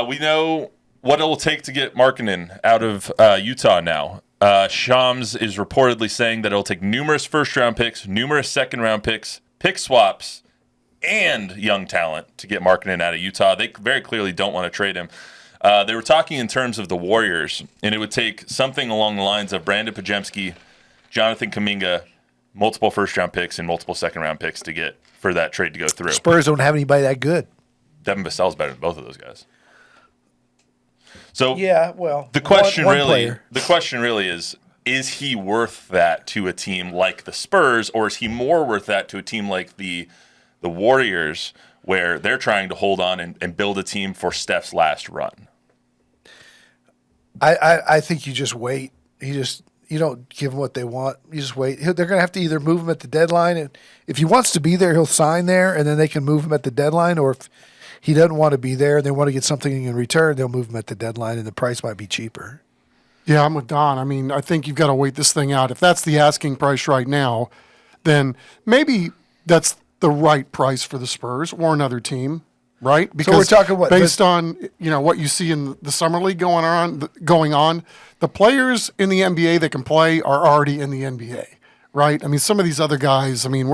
We know what it will take to get Markkanen out of Utah now. Shams is reportedly saying that it'll take numerous first-round picks, numerous second-round picks, pick swaps, and young talent to get Markkanen out of Utah. They very clearly don't want to trade him. They were talking in terms of the Warriors, and it would take something along the lines of Brandon Pajemski, Jonathan Kuminga, multiple first-round picks, and multiple second-round picks to get for that trade to go through. Spurs don't have anybody that good. Devin Vassell's better than both of those guys. So yeah, well, the question one really is he worth that to a team like the Spurs, or is he more worth that to a team like the Warriors, where they're trying to hold on and build a team for Steph's last run? I think you just wait. You don't give them what they want. You just wait. They're going to have to either move him at the deadline, and if he wants to be there, he'll sign there, and then they can move him at the deadline. Or if he doesn't want to be there and they want to get something in return, they'll move him at the deadline, and the price might be cheaper. Yeah, I'm with Don. I mean, I think you've got to wait this thing out. If that's the asking price right now, then maybe that's the right price for the Spurs or another team, right? Because so we're talking what, based on what you see in the summer league going on, the players in the NBA that can play are already in the NBA, right? I mean, some of these other guys. I mean,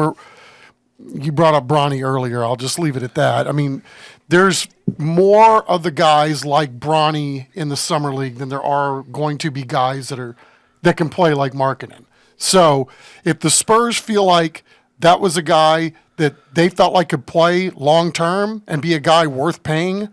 you brought up Bronny earlier. I'll just leave it at that. I mean, there's more of the guys like Bronny in the summer league than there are going to be guys that can play like Markkanen. So if the Spurs feel like that was a guy that they felt like could play long term and be a guy worth paying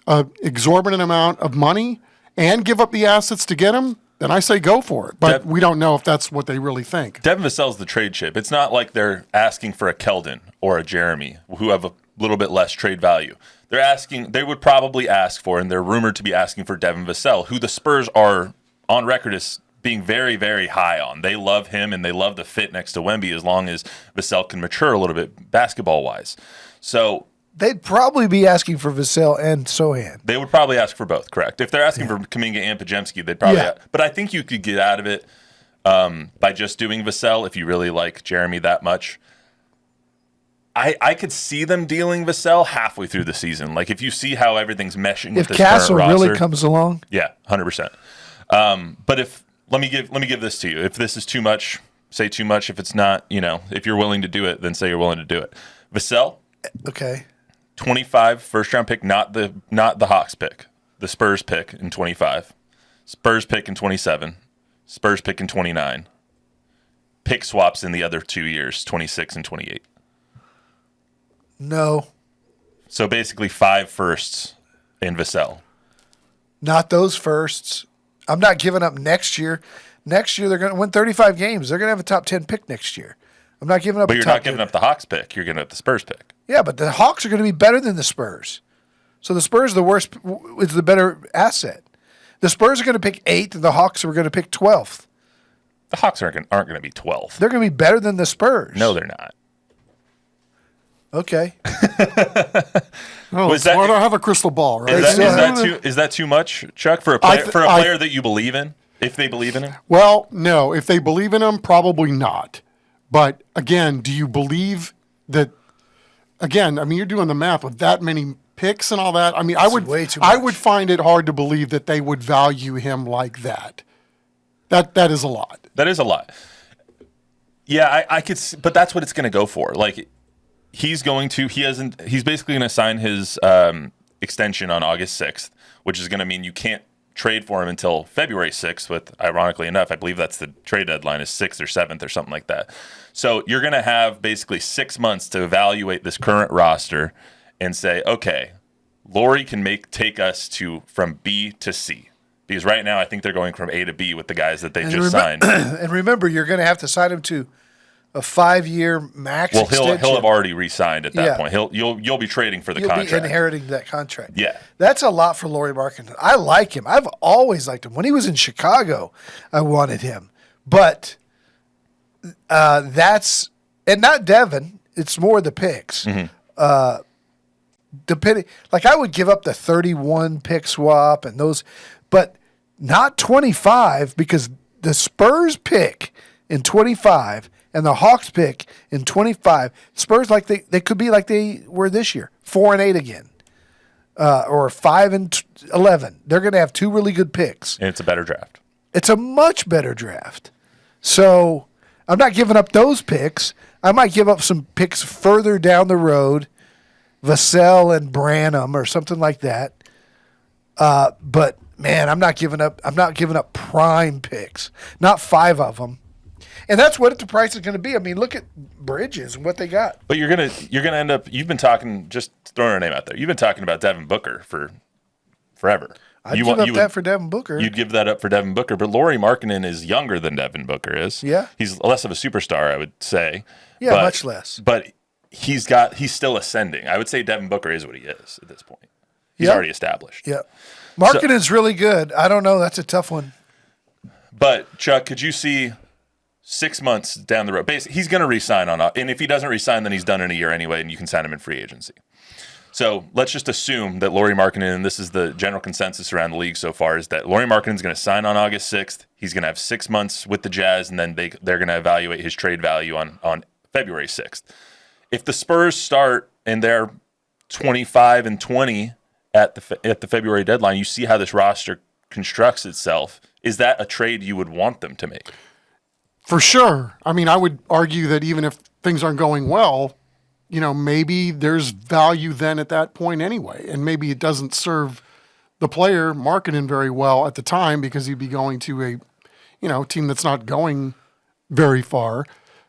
an exorbitant amount of money and give up the assets to get him, then I say go for it. But we don't know if that's what they really think. Devin Vassell's the trade chip. It's not like they're asking for a Keldon or a Jeremy who have a little bit less trade value. They would probably ask for, and they're rumored to be asking for Devin Vassell, who the Spurs are on record as being very, very high on. They love him, and they love the fit next to Wemby as long as Vassell can mature a little bit basketball-wise. So they'd probably be asking for Vassell and Sohan. They would probably ask for both, correct? If they're asking for Kuminga and Pajemski, they'd probably but I think you could get out of it by just doing Vassell if you really like Jeremy that much. I could see them dealing Vassell halfway through the season. Like if you see how everything's meshing with this Castle current roster, really comes along. Yeah, 100%. But if let me give this to you. If this is too much, say too much. If it's not, if you're willing to do it, then say you're willing to do it. Vassell, okay, 25 first round pick, not the Hawks pick, the Spurs pick in 25, Spurs pick in 27, Spurs pick in 29. Pick swaps in the other 2 years, 26 and 28. No. So basically 5 firsts in Vassell. Not those firsts. I'm not giving up next year. Next year they're going to win 35 games. They're going to have a top 10 pick next year. I'm not giving up. But you're not giving up the Hawks pick. You're giving up the Spurs pick. Yeah, but the Hawks are going to be better than the Spurs. So the Spurs is the better asset. The Spurs are going to pick 8th, and the Hawks are going to pick 12th. The Hawks aren't going to be 12th. They're going to be better than the Spurs. No, they're not. Okay. I don't have a crystal ball, right? Is that too much, Chuck, for a player that you believe in? If they believe in him? Well, no. If they believe in him, probably not. But again, do you believe that? Again, I mean, you're doing the math with that many picks and all that. I mean, I would find it hard to believe that they would value him like that. That is a lot. That is a lot. Yeah, I could, but that's what it's going to go for. Like. He's basically going to sign his extension on August 6th, which is going to mean you can't trade for him until February 6th, with, ironically enough, I believe that's the trade deadline is 6th or 7th or something like that. So you're going to have basically 6 months to evaluate this current roster and say, okay, Lauri can take us from B to C. Because right now I think they're going from A to B with the guys that they signed. And remember, you're going to have to sign him to a 5-year max extension. Well, he'll have already re-signed at that point. You'll be trading for the contract. You'll be inheriting that contract. Yeah. That's a lot for Lauri Markkanen. I like him. I've always liked him. When he was in Chicago, I wanted him. But that's – and not Devin. It's more the picks. Mm-hmm. Depending – like I would give up the 31 pick swap and those – but not 25 because the Spurs pick in 25 – and the Hawks pick in 25. Spurs, like they could be like they were this year, 4-8 again. or 5 and 11, they're going to have 2 really good picks. And it's a better draft. It's a much better draft. So I'm not giving up those picks. I might give up some picks further down the road, Vassell and Branham or something like that. But man, I'm not giving up prime picks, not 5 of them. And that's what the price is going to be. I mean, look at Bridges and what they got. But you're gonna end up. You've been talking, just throwing a name out there. You've been talking about Devin Booker for forever. I'd give up that for Devin Booker. You'd give that up for Devin Booker, but Lauri Markkanen is younger than Devin Booker is. Yeah, he's less of a superstar, I would say. Yeah, much less. But he's still ascending. I would say Devin Booker is what he is at this point. He's already established. Yeah, Markkanen's really good. I don't know. That's a tough one. But Chuck, could you see 6 months down the road? Basically, he's going to re-sign and if he doesn't re-sign, then he's done in a year anyway, and you can sign him in free agency. So let's just assume that Lauri Markkanen, and this is the general consensus around the league so far, is that Lauri Markkanen is going to sign on August 6th. He's going to have 6 months with the Jazz, and then they're going to evaluate his trade value on February 6th. If the Spurs start and they're 25 and 20 at the February deadline, you see how this roster constructs itself. Is that a trade you would want them to make? For sure. I mean, I would argue that even if things aren't going well, maybe there's value then at that point anyway. And maybe it doesn't serve the player, Markkanen, very well at the time because he'd be going to a, team that's not going very far.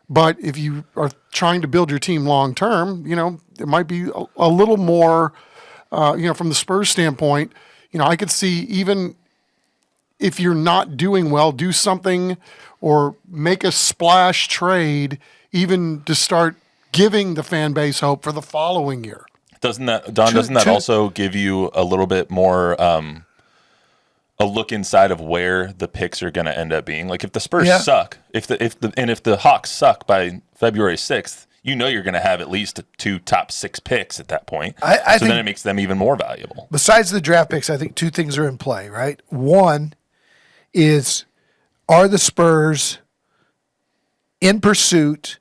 But if you are trying to build your team long term, it might be a little more, from the Spurs standpoint, I could see even if you're not doing well, do something or make a splash trade even to start giving the fan base hope for the following year. Doesn't that also give you a little bit more a look inside of where the picks are going to end up being? Like if the Spurs suck, if the Hawks suck by February 6th, you're going to have at least 2 top 6 picks at that point. I think then it makes them even more valuable. Besides the draft picks, I think 2 things are in play, right? One is, are the Spurs in pursuit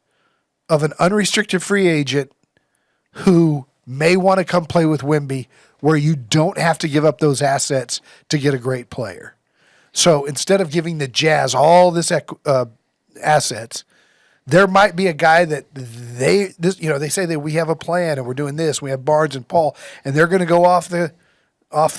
of an unrestricted free agent who may want to come play with Wemby, where you don't have to give up those assets to get a great player? So instead of giving the Jazz all this assets, there might be a guy that they say that we have a plan and we're doing this. We have Barnes and Paul, and they're going to go off the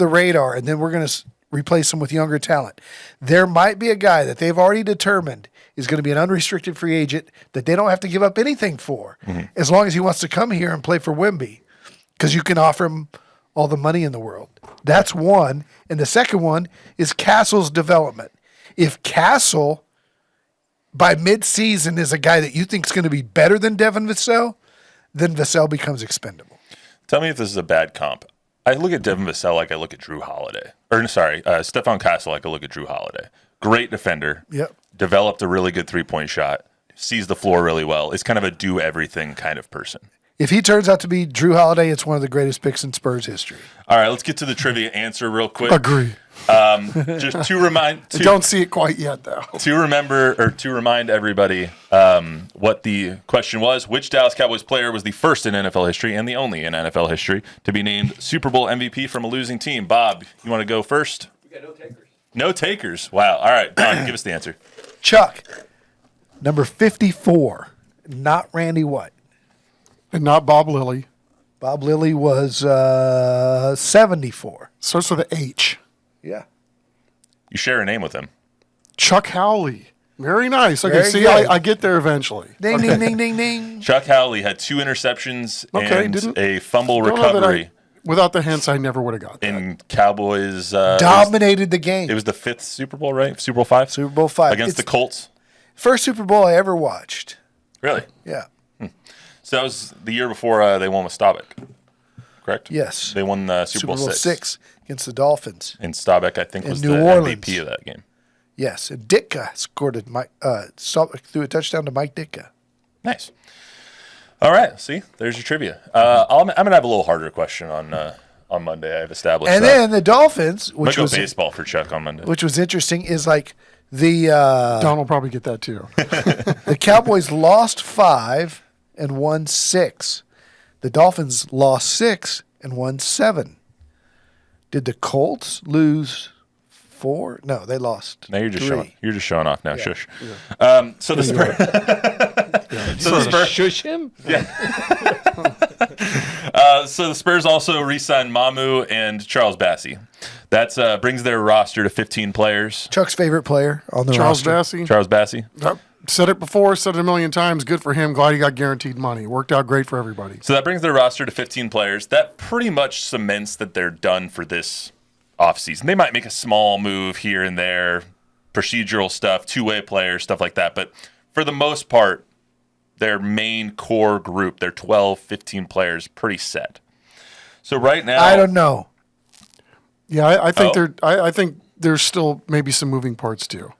radar, and then we're going to replace them with younger talent. There might be a guy that they've already determined is going to be an unrestricted free agent that they don't have to give up anything for, as long as he wants to come here and play for Wemby, because you can offer him all the money in the world. That's one. And the second one is Castle's development. If Castle, by mid-season, is a guy that you think is going to be better than Devin Vassell, then Vassell becomes expendable. Tell me if this is a bad comp. I look at Devin Vassell like I look at Drew Holiday. Stefan Castle like I look at Drew Holiday. Great defender. Yep. Developed a really good three-point shot. Sees the floor really well. Is kind of a do-everything kind of person. If he turns out to be Drew Holiday, it's one of the greatest picks in Spurs history. All right, let's get to the trivia answer real quick. Agree. Just to remind, I don't see it quite yet, though. To remind everybody what the question was: which Dallas Cowboys player was the first in NFL history and the only in NFL history to be named Super Bowl MVP from a losing team? Bob, you want to go first? We got no takers. No takers. Wow. All right, Don, give us the answer. Chuck, number 54, not Randy White. And not Bob Lilly. Bob Lilly was 74. Starts with an H. Yeah. You share a name with him. Chuck Howley. Very nice. Okay, Very see, good. I get there eventually. Ding, Okay. ding, ding, ding, ding. Chuck Howley had 2 interceptions Okay, a fumble Don't know that recovery without the hints, I never would have got that. in Cowboys. Dominated the game. It was the 5th Super Bowl, right? Super Bowl 5? Super Bowl 5. Against the Colts. First Super Bowl I ever watched. Really? Yeah. So that was the year before they won with Staubach, correct? Yes. They won Super Bowl 6 against the Dolphins. And Staubach, I think, In was New the Orleans. MVP of that game. Yes. And Ditka scored threw a touchdown to Mike Ditka. Nice. All right. See, there's your trivia. I'm going to have a little harder question on Monday. I've established And that. then the Dolphins, I'm which gonna was go baseball for Chuck on Monday. which was interesting, is like the Don will probably get that too. the Cowboys lost 5 and won 6. The Dolphins lost 6 and won 7. Did the Colts lose 4? No, they lost. Now you're just 3. You're just showing off now. Shush. Yeah. So the Spurs. So the Spurs. Shush him. So the Spurs also re-signed Mamu and Charles Bassey. That's brings their roster to 15 players. Chuck's favorite player on the Charles roster. Bassey. Charles Bassey. Yep. Said it before, said it a million times. Good for him. Glad he got guaranteed money. Worked out great for everybody. So that brings their roster to 15 players. That pretty much cements that they're done for this offseason. They might make a small move here and there, procedural stuff, two-way players, stuff like that. But for the most part, their main core group, their 12, 15 players, pretty set. So right now, I don't know. Yeah, I think I think there's still maybe some moving parts too.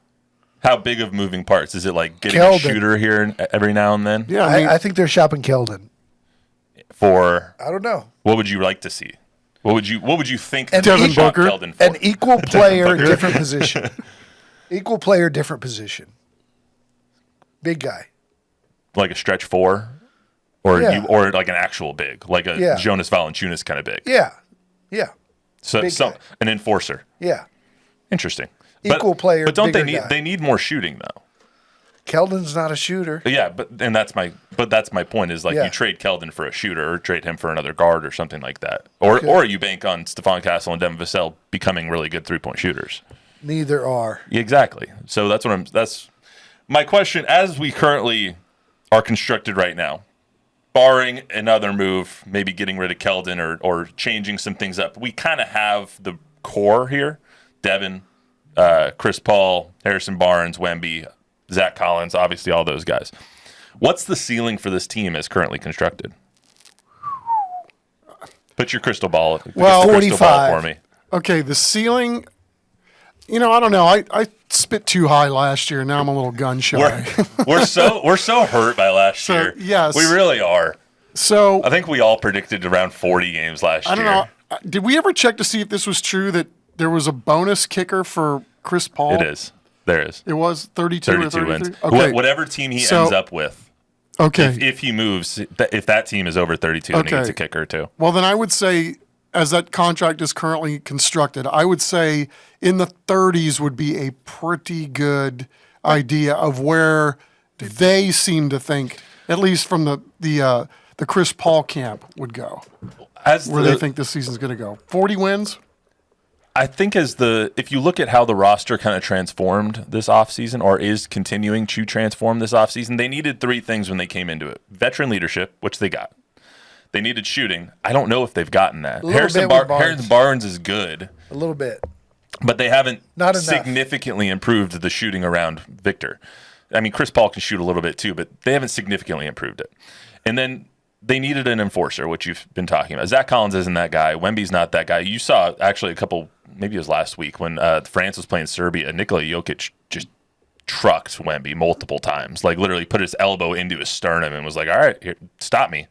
how big of moving parts? Is it like getting Keldon. a shooter here every now and then? Yeah, I mean, I think they're shopping Keldon. For I don't know. what would you like to see? What would you think? And they Devin would shop Booker. Keldon for? An equal player, different position. Equal player, different position. Big guy. Like a stretch four, or Yeah. or like an actual big, like a Yeah. Jonas Valanciunas kind of big. Yeah. Yeah. So big guy. an enforcer. Yeah. Interesting. Equal player, But don't they bigger need guy. they need more shooting though? Keldon's not a shooter. Yeah, but that's my point is like Yeah. you trade Keldon for a shooter or trade him for another guard or something like that. Or you bank on Stephon Castle and Devin Vassell becoming really good 3-point shooters. Neither are. Exactly. So that's my question as we currently are constructed right now. Barring another move, maybe getting rid of Keldon or changing some things up, we kind of have the core here. Devin, Chris Paul, Harrison Barnes, Wemby, Zach Collins, obviously all those guys. What's the ceiling for this team as currently constructed? Put your crystal ball, Well, crystal ball 45. for me. okay, the ceiling. I don't know. I spit too high last year. Now I'm a little gun shy. We're so hurt by last So, year. yes. We really are. So I think we all predicted around 40 games last I don't year. know. Did we ever check to see if this was true that there was a bonus kicker for Chris Paul? It is. There is. It was 32 or 32 33? wins. Okay. Whatever team he So- ends up with, Okay. if he moves, if that team is over 32, then he Okay. gets a kicker too. Well, then I would say, as that contract is currently constructed, I would say in the 30s would be a pretty good idea of where they seem to think, at least from the Chris Paul camp, would go. Where they think this season's going to go. 40 wins? I think if you look at how the roster kind of transformed this offseason or is continuing to transform this offseason, they needed three things when they came into it. Veteran leadership, which they got. They needed shooting. I don't know if they've gotten that. little bit with Barnes. Harrison Barnes is good, A little bit. but they haven't Not enough. significantly improved the shooting around Victor. I mean, Chris Paul can shoot a little bit too, but they haven't significantly improved it. And then they needed an enforcer, which you've been talking about. Zach Collins isn't that guy. Wemby's not that guy. You saw actually maybe it was last week when France was playing Serbia. Nikola Jokic just trucked Wemby multiple times, like literally put his elbow into his sternum and was like, all right, here, stop me.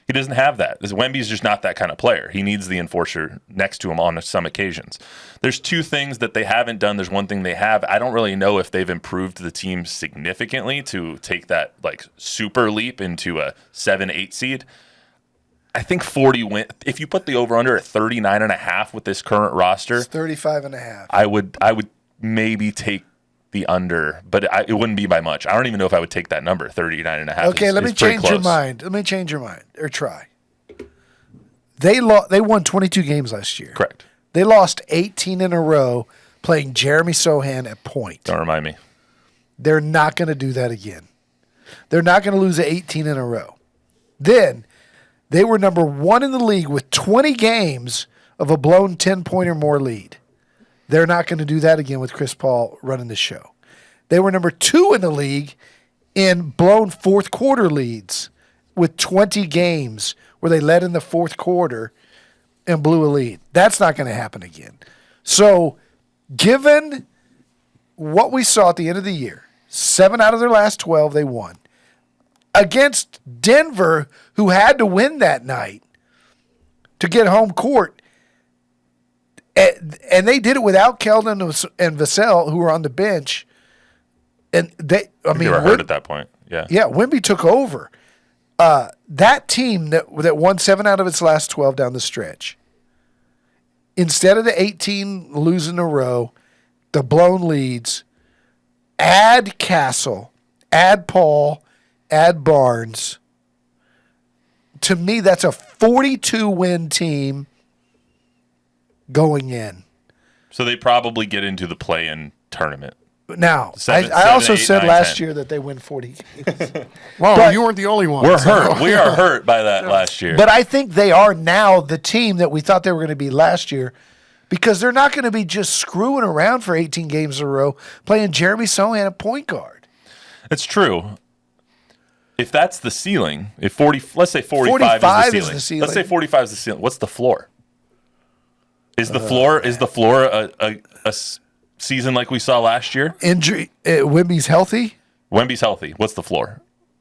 He doesn't have that. Wemby's just not that kind of player. He needs the enforcer next to him on some occasions. There's two things that they haven't done. There's one thing they have. I don't really know if they've improved the team significantly to take that like super leap into a 7-8 seed. I think 40 win. If you put the over under at 39.5 with this current roster, It's 35.5. I would maybe take the under, but it wouldn't be by much. I don't even know if I would take that number, 39.5. Okay, let me change your mind. Let me change your mind, or try. They won 22 games last year. Correct. They lost 18 in a row playing Jeremy Sohan at point. Don't remind me. They're not going to do that again. They're not going to lose 18 in a row. Then they were number 1 in the league with 20 games of a blown 10-point or more lead. They're not going to do that again with Chris Paul running the show. They were number 2 in the league in blown fourth quarter leads with 20 games where they led in the fourth quarter and blew a lead. That's not going to happen again. So given what we saw at the end of the year, 7 out of their last 12 they won. Against Denver, who had to win that night to get home court. And they did it without Keldon and Vassell, who were on the bench. And they were hurt at that point. Yeah. Yeah, Wemby took over. That team that won 7 out of its last 12 down the stretch instead of the 18 losing in a row, the blown leads, add Castle, add Paul, add Barnes. To me, that's a 42-win team going in. So they probably get into the play-in tournament. Now, Seven, I also 8, said 9, last 10. year that they win 40 games. Well, But- you weren't the only one. We're hurt. We are hurt by that last year. But I think they are now the team that we thought they were going to be last year, because they're not going to be just screwing around for 18 games in a row playing Jeremy Sohan at point guard. It's true. If that's the ceiling, if 40, let's say 45 is is the the ceiling. ceiling. Let's say 45 is the ceiling. What's the floor? Is the floor a season like we saw last year? Injury, Wimby's healthy. Wemby's healthy. What's the floor?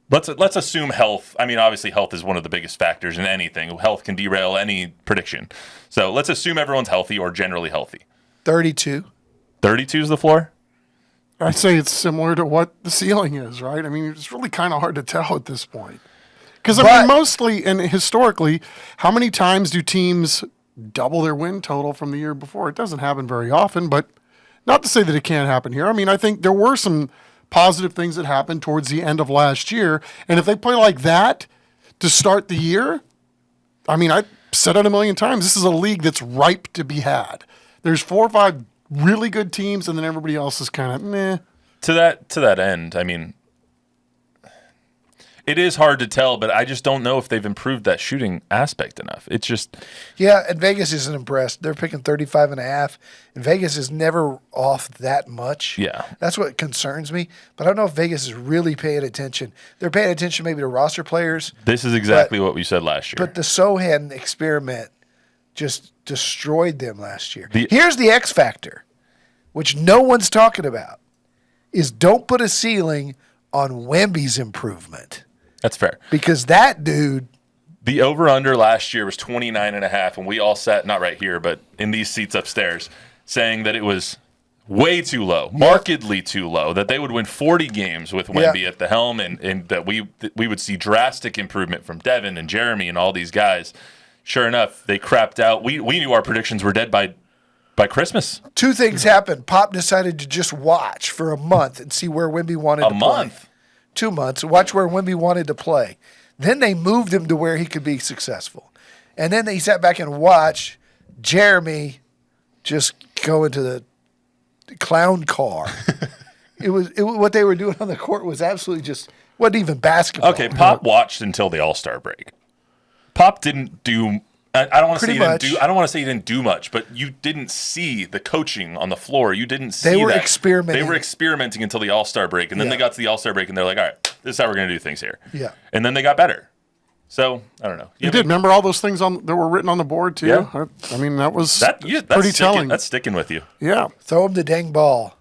Let's assume health. I mean, obviously, health is one of the biggest factors in anything. Health can derail any prediction. So let's assume everyone's healthy or generally healthy. 32. 32 is the floor? I'd say it's similar to what the ceiling is, right? I mean, it's really kind of hard to tell at this point. Because, I mean, mostly and historically, how many times do teams double their win total from the year before? It doesn't happen very often, but not to say that it can't happen here. I mean, I think there were some positive things that happened towards the end of last year. And if they play like that to start the year, I mean, I said it a million times, this is a league that's ripe to be had. There's 4 or 5 really good teams, and then everybody else is kind of meh. To that end, I mean, it is hard to tell, but I just don't know if they've improved that shooting aspect enough. It's just Yeah, and Vegas isn't impressed. They're picking 35.5, and Vegas is never off that much. Yeah. That's what concerns me. But I don't know if Vegas is really paying attention. They're paying attention maybe to roster players, this is exactly what we said last year. but the Sohan experiment just destroyed them last year. The- Here's the X factor, which no one's talking about, is don't put a ceiling on Wemby's improvement, That's fair. because that dude, The over-under last year was 29.5, and we all sat, not right here, but in these seats upstairs, saying that it was way too low, markedly too low, that they would win 40 games with Wemby at the helm, and that we would see drastic improvement from Devin and Jeremy and all these guys. Sure enough, they crapped out. We knew our predictions were dead by Christmas. two things happened. Pop decided to just watch for a month and see where Wemby wanted to play. A month? 2 months, watch where Wemby wanted to play. Then they moved him to where he could be successful. And then he sat back and watched Jeremy just go into the clown car. it was what they were doing on the court was absolutely just wasn't even basketball. Okay, Pop watched until the All-Star break. Pop didn't do. I don't want to say he didn't do. I don't want to say he didn't do much, but you didn't see the coaching on the floor. You didn't see. They were that. experimenting. They were experimenting until the All-Star break, and then they got to the All-Star break, and they're like, "All right, this is how we're going to do things here." Yeah. And then they got better. So I don't know. You did remember all those things that were written on the board too? Yeah. I mean, that was That's pretty sticking, telling. That's sticking with you. Yeah. Throw him the dang ball.